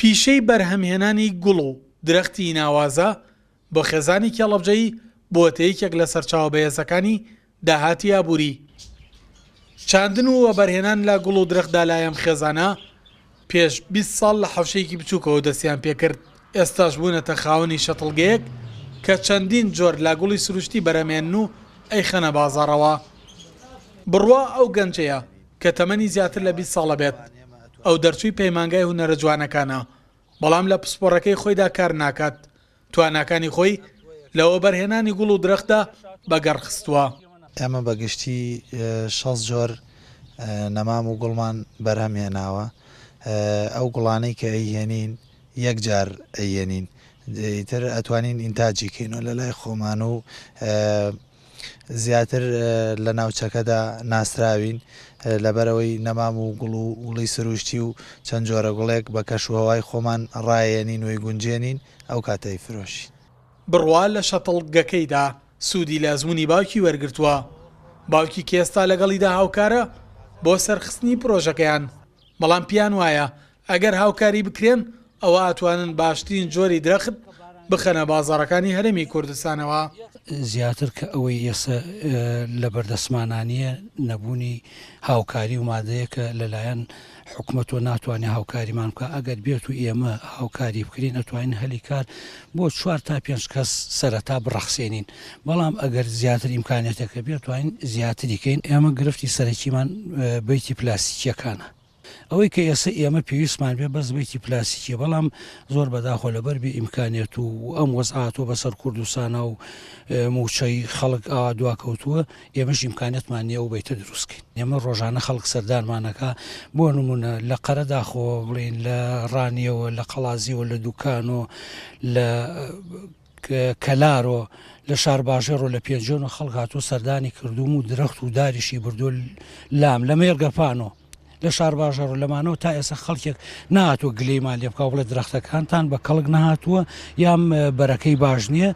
پیشەی بەرهەمهێنانی گوڵ و درەختی ناوازە بۆ خێزانی کێڵەبجەی بۆتەیەکێک لە سەرچاوە بەهێزەکانی داهاتی ئابووری. چاندن و وەبەرهێنان لە گوڵ و درەختدا لایەم خێزانە پێش 20 ساڵ لە حەوشەیەکی بچووکەوە دەستیان پێکرد. ئێستاش بوونەتە خاوەنی شەتڵگەیەک کە چەندین جۆر لە گوڵی سروشتی بەرەمێن و ئەیخەنە بازاڕەوە. بڕوا ئەو گەنجەیە کە تەمەنی زیاتر لە 20 ساڵە بێت. ئەو دەرچووی پەیمانگای هونەرە جوانەکانە، بەڵام لە پسپۆڕەکەی خۆیدا کار ناکات. تواناکانی خۆی لەوە بەرهێنانی گوڵ و درەختدا بەگەڕخستووە. ئێمە بەگشتی 6 جۆر نەمام و گوڵمان بەرهەمهێناوە. ئەو گوڵانەی کە ئەیهێنین یەک جار ئەیهێنین، تر ئەتوانین ئینتاجی کەینەوە لە لای خۆمان و زیاتر لە ناوچەکەدا ناسراوین لەبەرەوەی نەمام و گوڵ و گوڵی سروشتی و چەند جۆرە گوڵێک بە کەشوهەوای خۆمان ڕایێنین وی گونجێنین ئەو کاتەی فرۆشی. بڕوا لە شەتڵگەکەیدا سوودی لە زمانی باوکی وەرگرتووە. باوکی کێستا لەگەڵیدا هاوکارە بۆ سەرخستنی پرۆژەکەیان، بەڵام پیان وایە ئەگەر هاوکاری بکرێن ئەوە ئەتوانن باشترین جۆری درەخت بخەنە بازاڕەکانی هەرێمی کوردستانەوە. زیاتر کە ئەوەی ئێستا لە بەردەسمانانیە نەبوونی هاوکاری و مادەیە کە لەلایەن حکوومەت و ناتوانێت هاوکاریمان بکە. ئەگەر بێت و ئێمە هاوکاری بکرین ئەتوانین هەلی کار بۆ 4 تا 5 کەس سەرەتا بڕەخسێنین، بەڵام ئەگەر زیاتر ئیمکانێتەکە بێت توانین زیاتریکەین. ئێمە گرفتی سەرەکیمان بەیتی پلاستیکیەکانە. ئەوەی کە ئێستا ئێمە پێویستمان بێ بەس بەیتی پلاستیکی، بەڵام زۆر بەداخۆ لەبەر بێ ئیمکانێت و ئەم وەزعاتۆ بەسەر کوردستانە و موچەی خەڵک ئاوا دواکەوتووە، ئێمەش ئیمکانێتمان نییە و بەیتە دروستکەین. ئێمە ڕۆژانە خەڵک سەردانمانەکە بۆ نمونە لە قەرەداخۆ بڵین لە ڕانیەوە لە قەڵازیەوە لە دوکان و لە کەلارۆ لە شارباژێڕ و لە پێنجۆن و خەڵک هاتووە سەردانی کردوم و درەخت و داریشی بردو لام لە مێرگەپانۆ لە شار باژەڕ و لەمانەوە تا ئێستا خەڵکێک نهاتوە گلەیمان لێ بکاو بڵێ درەختەکانتان بە کەڵک نەهاتووە یام بەرەکەی باش نییە.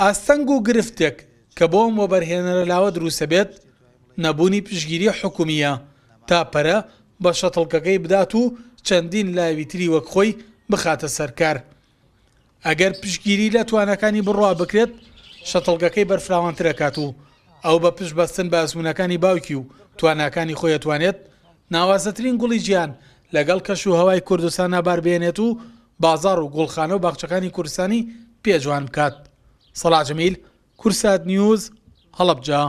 ئاستەنگ و گرفتێک کە بۆ ئەم وەبەرهێنەرە لاوە دروستە بێت نەبوونی پشگیری حکومیە تا پەرە بە شەتڵکەکەی بدات و چەندین لاوی تری وەک خۆی بخاتە سەرکار. ئەگەر پشگیری لە توانەکانی بڕوا بکرێت شەتڵگەکەی بەرفراوانترەکات و ئەو بە پشت بەستن بە ئەزمونەکانی باوکی و تواناکانی خۆی ئەتوانێت ناوازەترین گوڵی گیان لەگەڵ کەش و هەوای کوردستان نابار بێنێت و بازار و گوڵخانە و باخچەکانی کوردستانی پێجوان بکات. سەلاح جەمیل، کورسات نیوز، هەڵەبجە.